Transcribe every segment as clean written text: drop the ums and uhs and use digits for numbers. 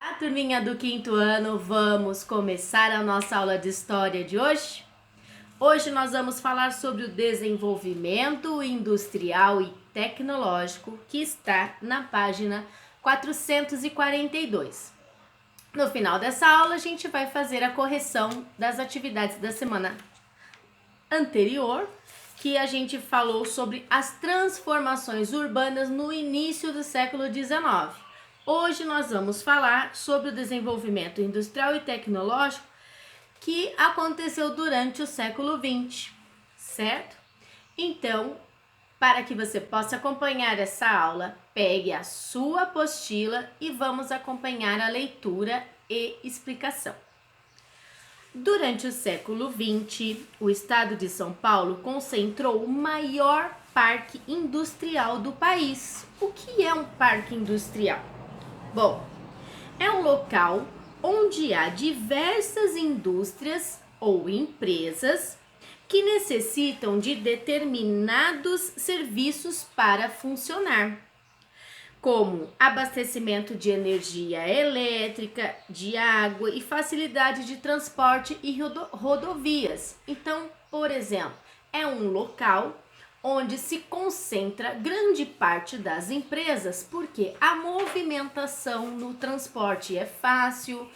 A turminha do quinto ano, vamos começar a nossa aula de história de hoje? Hoje nós vamos falar sobre o desenvolvimento industrial e tecnológico que está na página 442. No final dessa aula, a gente vai fazer a correção das atividades da semana anterior, que a gente falou sobre as transformações urbanas no início do século XIX. Hoje nós vamos falar sobre o desenvolvimento industrial e tecnológico que aconteceu durante o século XX, certo? Então, para que você possa acompanhar essa aula, pegue a sua apostila e vamos acompanhar a leitura e explicação. Durante o século XX, o estado de São Paulo concentrou o maior parque industrial do país. O que é um parque industrial? Bom, é um local onde há diversas indústrias ou empresas que necessitam de determinados serviços para funcionar, como abastecimento de energia elétrica, de água e facilidade de transporte e rodovias. Então, por exemplo, é um local onde se concentra grande parte das empresas, porque a movimentação no transporte é fácil,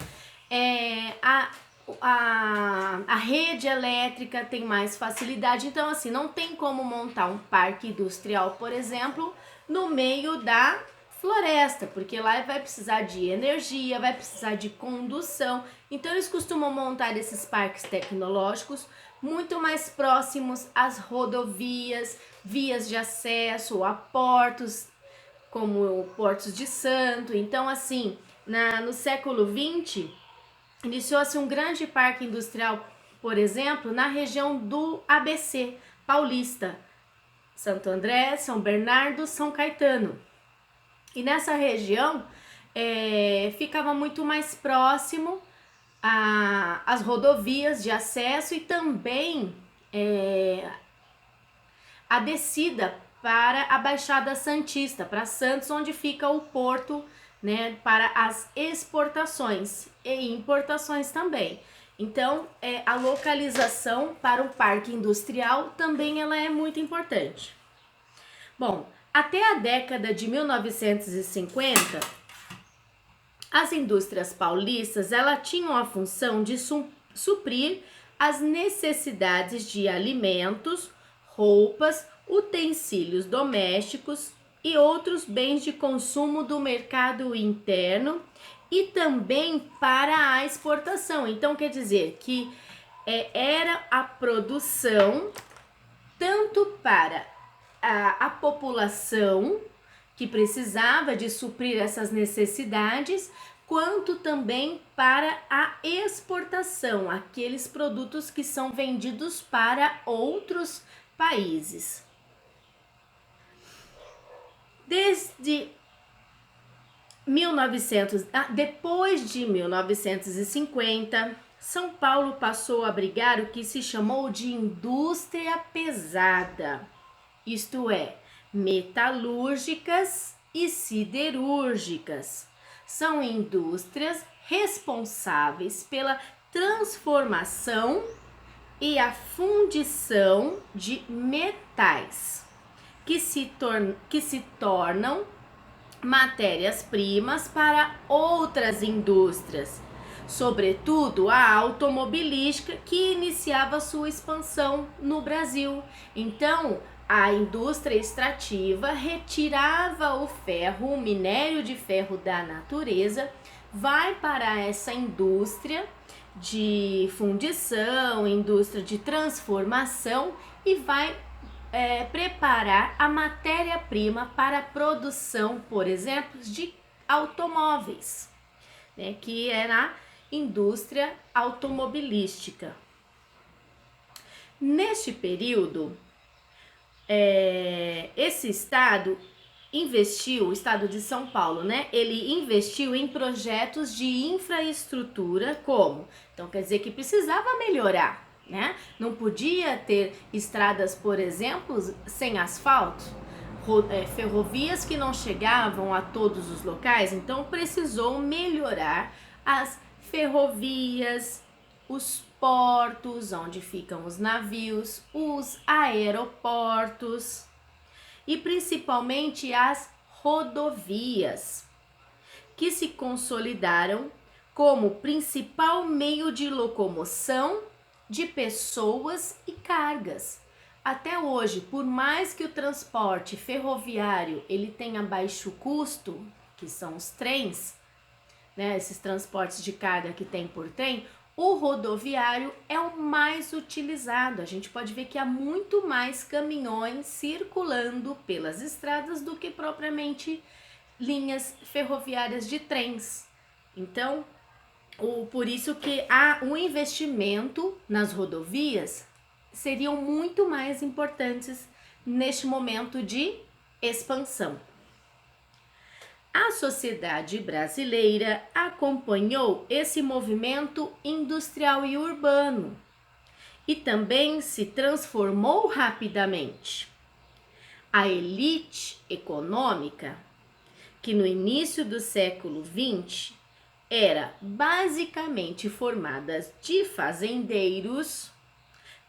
a rede elétrica tem mais facilidade. Então, assim, não tem como montar um parque industrial, por exemplo, no meio da floresta, porque lá vai precisar de energia, vai precisar de condução. Então, eles costumam montar esses parques tecnológicos muito mais próximos às rodovias, vias de acesso, a portos, como Portos de Santo. Então, assim, no século XX, iniciou-se um grande parque industrial, por exemplo, na região do ABC Paulista, Santo André, São Bernardo, São Caetano. E nessa região ficava muito mais próximo às rodovias de acesso e também a descida para a Baixada Santista, para Santos, onde fica o porto, né, para as exportações e importações também. Então, a localização para o parque industrial também ela é muito importante. Bom, até a década de 1950, as indústrias paulistas tinham a função de suprir as necessidades de alimentos, roupas, utensílios domésticos e outros bens de consumo do mercado interno e também para a exportação. Então, quer dizer que era a produção tanto para a população que precisava de suprir essas necessidades, quanto também para a exportação, aqueles produtos que são vendidos para outros países. Desde depois de 1950, São Paulo passou a abrigar o que se chamou de indústria pesada, isto é, metalúrgicas e siderúrgicas. São indústrias responsáveis pela transformação e a fundição de metais, que se tornam matérias-primas para outras indústrias, sobretudo a automobilística, que iniciava sua expansão no Brasil. Então, a indústria extrativa retirava o ferro, o minério de ferro da natureza, vai para essa indústria de fundição, indústria de transformação e vai preparar a matéria-prima para a produção, por exemplo, de automóveis, né, que é na indústria automobilística. Neste período, esse estado investiu, o estado de São Paulo, né? Ele investiu em projetos de infraestrutura, como? Então, quer dizer que precisava melhorar, né? Não podia ter estradas, por exemplo, sem asfalto. ferrovias que não chegavam a todos os locais, então precisou melhorar as ferrovias, os portos onde ficam os navios, os aeroportos e principalmente as rodovias, que se consolidaram como principal meio de locomoção de pessoas e cargas. Até hoje, por mais que o transporte ferroviário ele tenha baixo custo, que são os trens, né, esses transportes de carga que tem por trem, o rodoviário é o mais utilizado. A gente pode ver que há muito mais caminhões circulando pelas estradas do que propriamente linhas ferroviárias de trens. Então, por isso que o investimento nas rodovias seriam muito mais importantes neste momento de expansão. A sociedade brasileira acompanhou esse movimento industrial e urbano e também se transformou rapidamente. A elite econômica, que no início do século XX era basicamente formada de fazendeiros,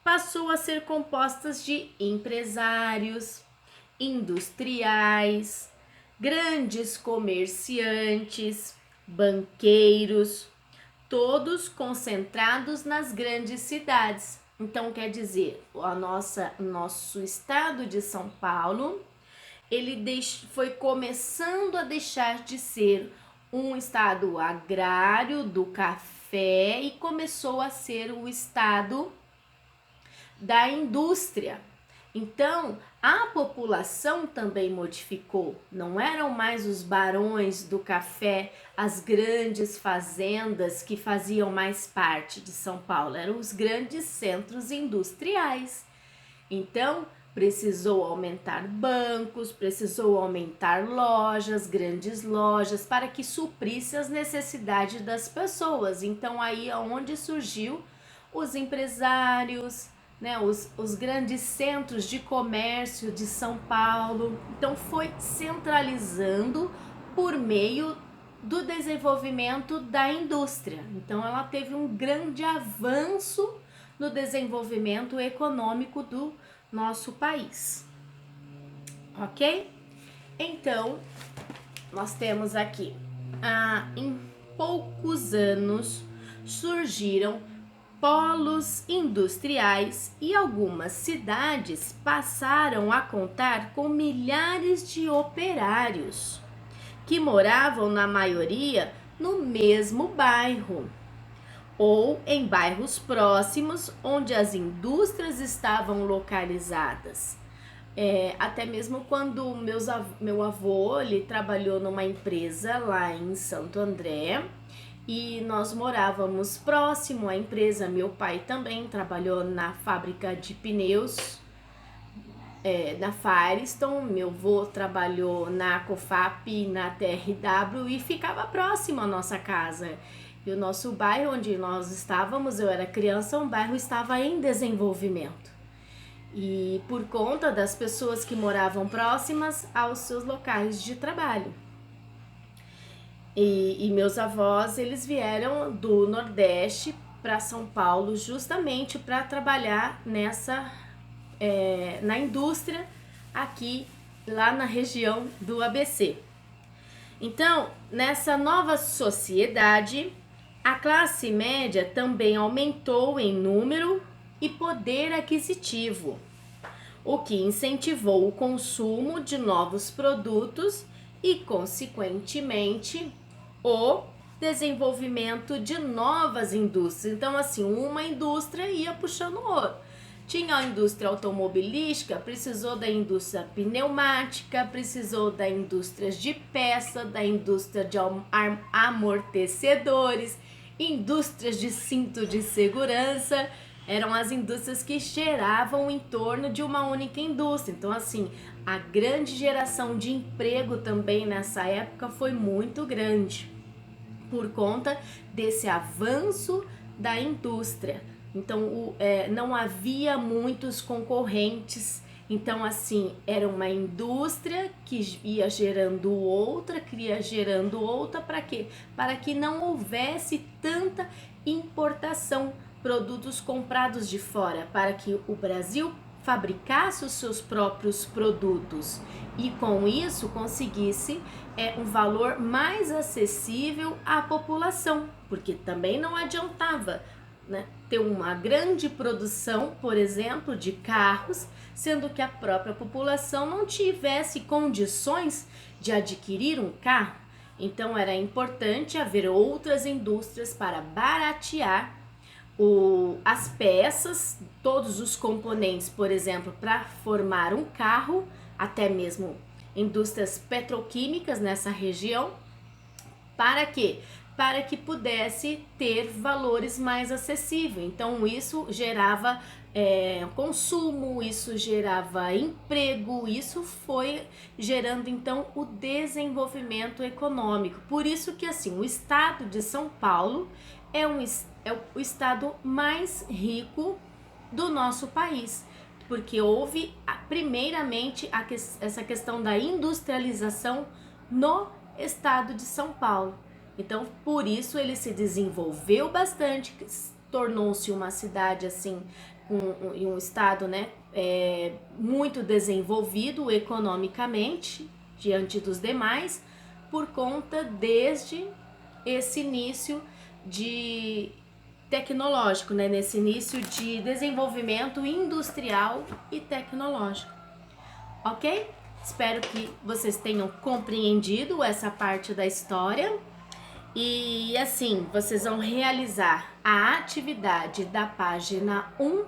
passou a ser composta de empresários, industriais, grandes comerciantes, banqueiros, todos concentrados nas grandes cidades. Então, quer dizer, nosso estado de São Paulo, ele foi começando a deixar de ser um estado agrário do café e começou a ser o estado da indústria. Então, a população também modificou. Não eram mais os barões do café, as grandes fazendas que faziam mais parte de São Paulo, eram os grandes centros industriais. Então, precisou aumentar bancos, precisou aumentar lojas, grandes lojas, para que suprisse as necessidades das pessoas. Então, aí é onde surgiu os empresários, né, os grandes centros de comércio de São Paulo. Então, foi centralizando por meio do desenvolvimento da indústria. Então, ela teve um grande avanço no desenvolvimento econômico do nosso país, ok? Então, nós temos aqui, em poucos anos surgiram polos industriais e algumas cidades passaram a contar com milhares de operários que moravam na maioria no mesmo bairro ou em bairros próximos onde as indústrias estavam localizadas. Até mesmo quando meu avô ele trabalhou numa empresa lá em Santo André e nós morávamos próximo à empresa. Meu pai também trabalhou na fábrica de pneus, na Firestone. Meu avô trabalhou na Cofap, na TRW e ficava próximo à nossa casa. E o nosso bairro onde nós estávamos, eu era criança, um bairro estava em desenvolvimento. E por conta das pessoas que moravam próximas aos seus locais de trabalho. E meus avós, eles vieram do Nordeste para São Paulo justamente para trabalhar na indústria aqui, lá na região do ABC. Então, nessa nova sociedade, a classe média também aumentou em número e poder aquisitivo, o que incentivou o consumo de novos produtos e, consequentemente, o desenvolvimento de novas indústrias. Então, assim, uma indústria ia puxando outra. Tinha a indústria automobilística, precisou da indústria pneumática, precisou da indústria de peça, da indústria de amortecedores, indústrias de cinto de segurança. Eram as indústrias que geravam em torno de uma única indústria. Então, assim, a grande geração de emprego também nessa época foi muito grande, por conta desse avanço da indústria. Então, não havia muitos concorrentes, Então, assim, era uma indústria que ia gerando outra, para quê? Para que não houvesse tanta importação, produtos comprados de fora, para que o Brasil fabricasse os seus próprios produtos e com isso conseguisse um valor mais acessível à população, porque também não adiantava, né, ter uma grande produção, por exemplo, de carros, sendo que a própria população não tivesse condições de adquirir um carro. Então era importante haver outras indústrias para baratear as peças, todos os componentes, por exemplo, para formar um carro, até mesmo indústrias petroquímicas nessa região. Para quê? Para que pudesse ter valores mais acessíveis. Então isso gerava consumo, isso gerava emprego, isso foi gerando então o desenvolvimento econômico. Por isso que assim, o estado de São Paulo é o estado mais rico do nosso país, porque houve primeiramente essa questão da industrialização no estado de São Paulo. Então, por isso ele se desenvolveu bastante, tornou-se uma cidade assim, um estado, né, muito desenvolvido economicamente diante dos demais, por conta desde esse início de tecnológico, né, nesse início de desenvolvimento industrial e tecnológico. Ok? Espero que vocês tenham compreendido essa parte da história. E assim, vocês vão realizar a atividade da página 1,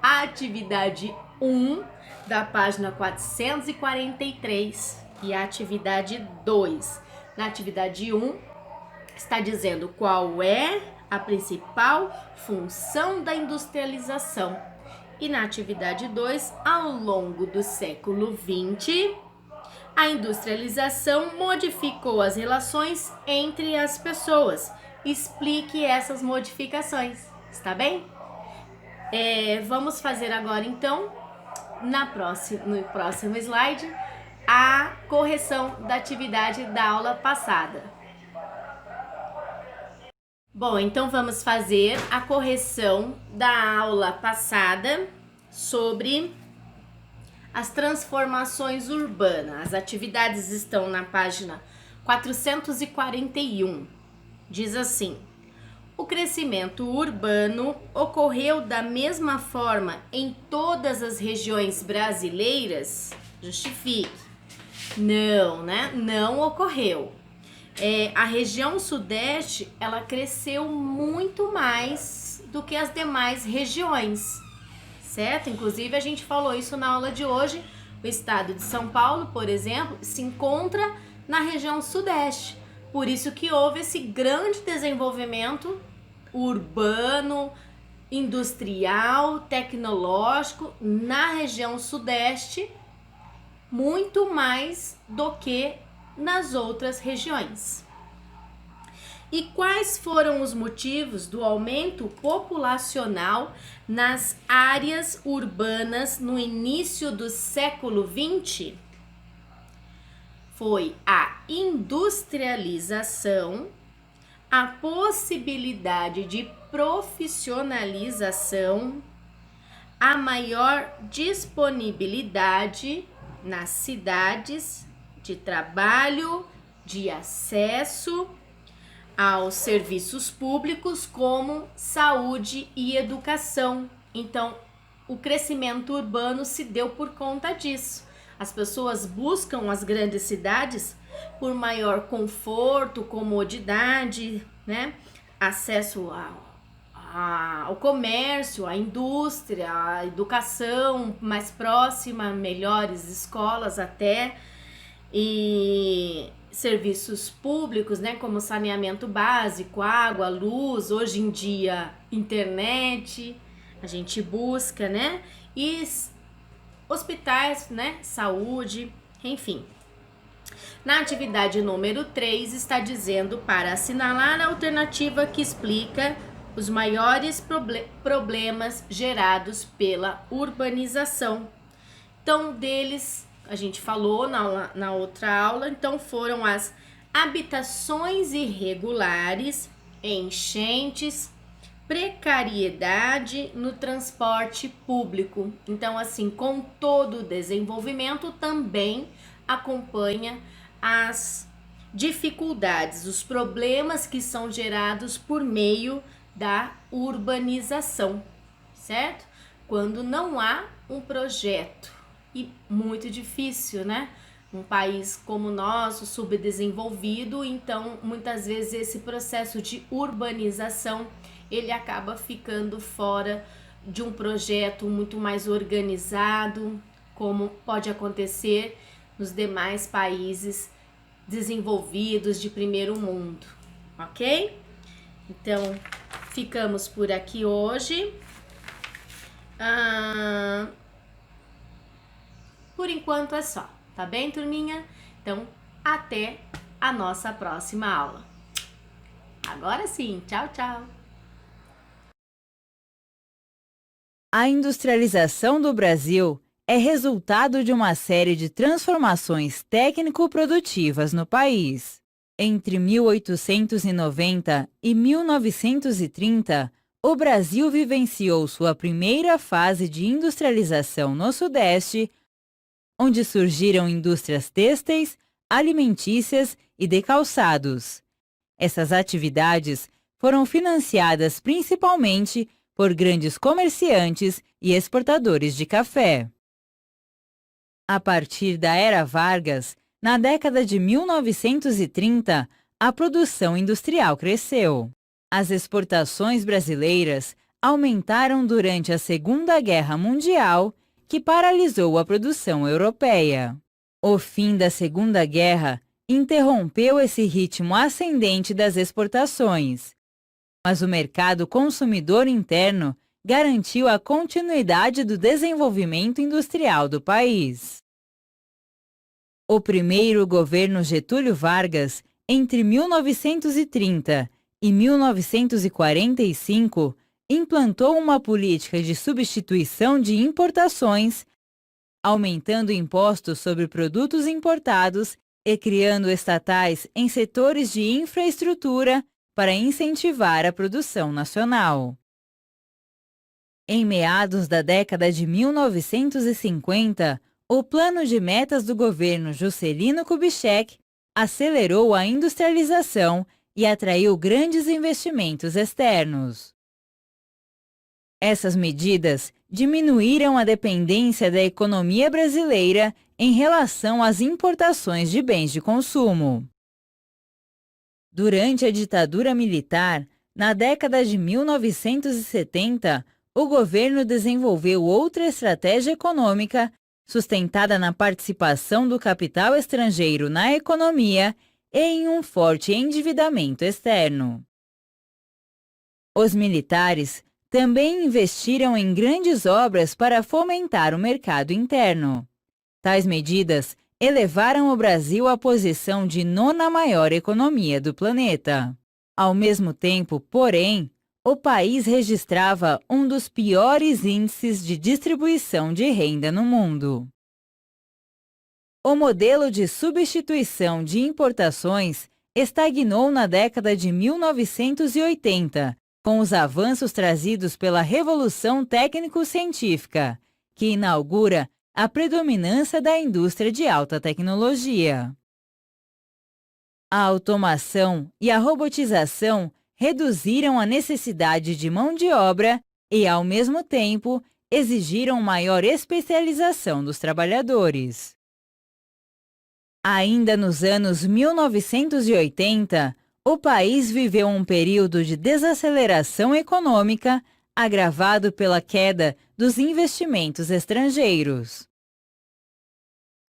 a atividade 1 da página 443 e a atividade 2. Na atividade 1, está dizendo qual é a principal função da industrialização. E na atividade 2, ao longo do século XX, a industrialização modificou as relações entre as pessoas. Explique essas modificações, está bem? Vamos fazer agora então, no próximo slide, a correção da atividade da aula passada. Bom, então vamos fazer a correção da aula passada sobre as transformações urbanas. As atividades estão na página 441. Diz assim: o crescimento urbano ocorreu da mesma forma em todas as regiões brasileiras? Justifique. Não, né? Não ocorreu. A região sudeste, ela cresceu muito mais do que as demais regiões, certo? Inclusive, a gente falou isso na aula de hoje. O estado de São Paulo, por exemplo, se encontra na região sudeste. Por isso que houve esse grande desenvolvimento urbano, industrial, tecnológico na região sudeste, muito mais do que nas outras regiões. E quais foram os motivos do aumento populacional nas áreas urbanas no início do século XX? Foi a industrialização, a possibilidade de profissionalização, a maior disponibilidade nas cidades de trabalho, de acesso aos serviços públicos como saúde e educação. Então, o crescimento urbano se deu por conta disso. As pessoas buscam as grandes cidades por maior conforto, comodidade, né? Acesso ao comércio, à indústria, à educação mais próxima, melhores escolas até, e serviços públicos, né, como saneamento básico, água, luz, hoje em dia internet, a gente busca, né, e hospitais, né, saúde, enfim. Na atividade número 3 está dizendo para assinalar a alternativa que explica os maiores problemas gerados pela urbanização. Então, deles, a gente falou na outra aula, então foram as habitações irregulares, enchentes, precariedade no transporte público. Então, assim, com todo o desenvolvimento também acompanha as dificuldades, os problemas que são gerados por meio da urbanização, certo? Quando não há um projeto, e muito difícil, né? Um país como o nosso, subdesenvolvido, então muitas vezes esse processo de urbanização ele acaba ficando fora de um projeto muito mais organizado, como pode acontecer nos demais países desenvolvidos de primeiro mundo, ok? Então, ficamos por aqui hoje. Por enquanto é só, tá bem, turminha? Então, até a nossa próxima aula. Agora sim, tchau, tchau! A industrialização do Brasil é resultado de uma série de transformações técnico-produtivas no país. Entre 1890 e 1930, o Brasil vivenciou sua primeira fase de industrialização no Sudeste, onde surgiram indústrias têxteis, alimentícias e de calçados. Essas atividades foram financiadas principalmente por grandes comerciantes e exportadores de café. A partir da Era Vargas, na década de 1930, a produção industrial cresceu. As exportações brasileiras aumentaram durante a Segunda Guerra Mundial, que paralisou a produção europeia. O fim da Segunda Guerra interrompeu esse ritmo ascendente das exportações, mas o mercado consumidor interno garantiu a continuidade do desenvolvimento industrial do país. O primeiro governo Getúlio Vargas, entre 1930 e 1945, implantou uma política de substituição de importações, aumentando impostos sobre produtos importados e criando estatais em setores de infraestrutura para incentivar a produção nacional. Em meados da década de 1950, o plano de metas do governo Juscelino Kubitschek acelerou a industrialização e atraiu grandes investimentos externos. Essas medidas diminuíram a dependência da economia brasileira em relação às importações de bens de consumo. Durante a ditadura militar, na década de 1970, o governo desenvolveu outra estratégia econômica sustentada na participação do capital estrangeiro na economia e em um forte endividamento externo. Os militares também investiram em grandes obras para fomentar o mercado interno. Tais medidas elevaram o Brasil à posição de nona maior economia do planeta. Ao mesmo tempo, porém, o país registrava um dos piores índices de distribuição de renda no mundo. O modelo de substituição de importações estagnou na década de 1980, com os avanços trazidos pela Revolução Técnico-Científica, que inaugura a predominância da indústria de alta tecnologia. A automação e a robotização reduziram a necessidade de mão de obra e, ao mesmo tempo, exigiram maior especialização dos trabalhadores. Ainda nos anos 1980, o país viveu um período de desaceleração econômica agravado pela queda dos investimentos estrangeiros.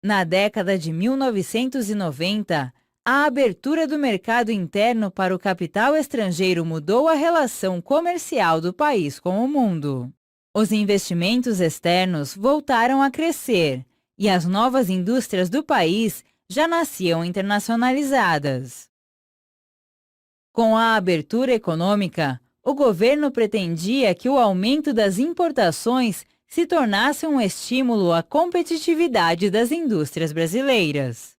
Na década de 1990, a abertura do mercado interno para o capital estrangeiro mudou a relação comercial do país com o mundo. Os investimentos externos voltaram a crescer e as novas indústrias do país já nasciam internacionalizadas. Com a abertura econômica, o governo pretendia que o aumento das importações se tornasse um estímulo à competitividade das indústrias brasileiras.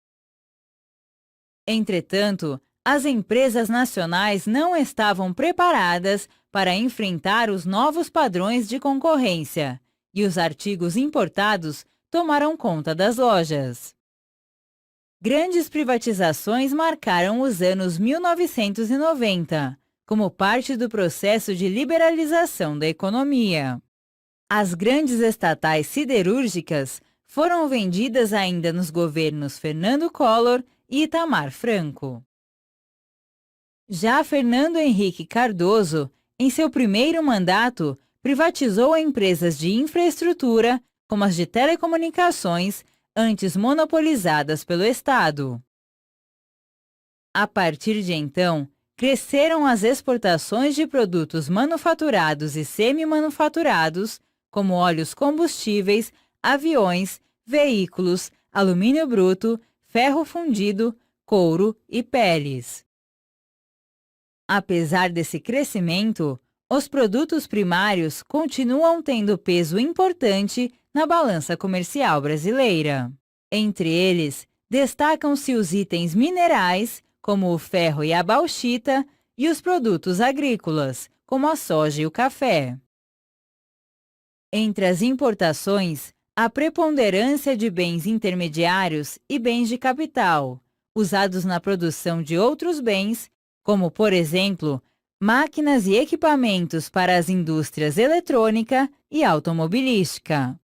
Entretanto, as empresas nacionais não estavam preparadas para enfrentar os novos padrões de concorrência, e os artigos importados tomaram conta das lojas. Grandes privatizações marcaram os anos 1990, como parte do processo de liberalização da economia. As grandes estatais siderúrgicas foram vendidas ainda nos governos Fernando Collor e Itamar Franco. Já Fernando Henrique Cardoso, em seu primeiro mandato, privatizou empresas de infraestrutura, como as de telecomunicações, antes monopolizadas pelo Estado. A partir de então, cresceram as exportações de produtos manufaturados e semi-manufaturados, como óleos combustíveis, aviões, veículos, alumínio bruto, ferro fundido, couro e peles. Apesar desse crescimento, os produtos primários continuam tendo peso importante na balança comercial brasileira. Entre eles, destacam-se os itens minerais, como o ferro e a bauxita, e os produtos agrícolas, como a soja e o café. Entre as importações, a preponderância de bens intermediários e bens de capital, usados na produção de outros bens, como, por exemplo, máquinas e equipamentos para as indústrias eletrônica e automobilística.